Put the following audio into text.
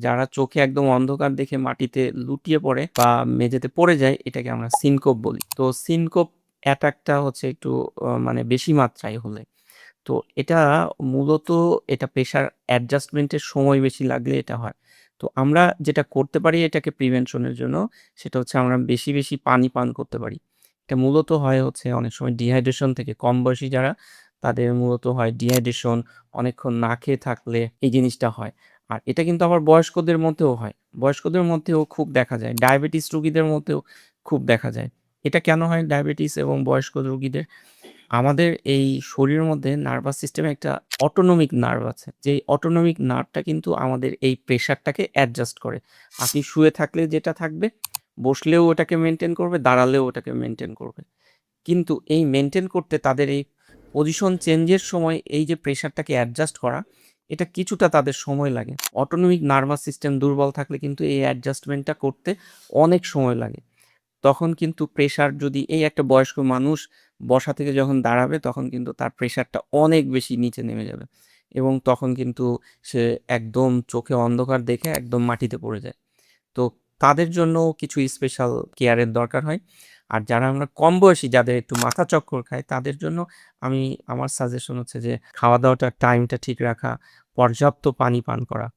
যারা চোখে একদম অন্ধকার দেখে মাটিতে লুটিয়ে পড়ে বা মেঝেতে পড়ে যায় এটাকে আমরা সিনকোপ বলি। তো সিনকোপ অ্যাটাকটা হচ্ছে একটু মানে বেশি মাত্রায় হলে। তো এটা মূলত এটা প্রেশার অ্যাডজাস্টমেন্টের সময় বেশি লাগলে এটা হয়। তো আমরা যেটা করতে পারি এটাকে প্রিভেনশন এর জন্য সেটা হচ্ছে আমরা বেশি, বেশি পানি পান করতে পারি। এটা মূলত হয় হচ্ছে অনেক সময় ডিহাইড্রেশন থেকে কম বয়সী যারা তাদের মূলত হয় ডিহাইড্রেশন, অনেকক্ষণ না খেয়ে থাকলে এই জিনিসটা হয়। আর এটা কিন্তু আবার বয়স্কদের মধ্যেও হয়। বয়স্কদের মধ্যেও খুব দেখা যায়। ডায়াবেটিস রোগীদের মধ্যেও খুব দেখা যায়। এটা কেন হয় ডায়াবেটিস এবং বয়স্ক রোগীদের? আমাদের এই শরীরের মধ্যে নার্ভাস সিস্টেমে একটা অটোনমিক নার্ভ আছে। যেই অটোনমিক নার্ভটা কিন্তু আমাদের এই প্রেশারটাকে অ্যাডজাস্ট করে। আপনি শুয়ে থাকলে যেটা থাকবে, বসলেও ওটাকে মেইনটেইন করবে, দাঁড়ালেও ওটাকে মেইনটেইন করবে। কিন্তু এই মেইনটেইন করতে তাদের এই পজিশন চেঞ্জের সময় এই যে প্রেশারটাকে অ্যাডজাস্ট করা, এটা কিছুটা তাদের সময় লাগে। অটোনমিক নার্ভাস সিস্টেম দুর্বল থাকলে কিন্তু এই অ্যাডজাস্টমেন্টটা করতে অনেক সময় লাগে। তখন কিন্তু প্রেশার যদি এই একটা বয়স্ক মানুষ বসা থেকে যখন দাঁড়াবে তখন কিন্তু তার প্রেশারটা অনেক বেশি নিচে নেমে যাবে এবং তখন কিন্তু সে একদম চোখে অন্ধকার দেখে একদম মাটিতে পড়ে যায়। তো তাদের জন্য কিছু স্পেশাল কেয়ারের দরকার হয়। আর যারা আমরা কম বয়সী যাদের একটু মাথা চক্কর খায় তাদের জন্য আমার সাজেশন হচ্ছে যে খাওয়া দাওয়াটার টাইমটা ঠিক রাখা, পর্যাপ্ত পানি পান করা।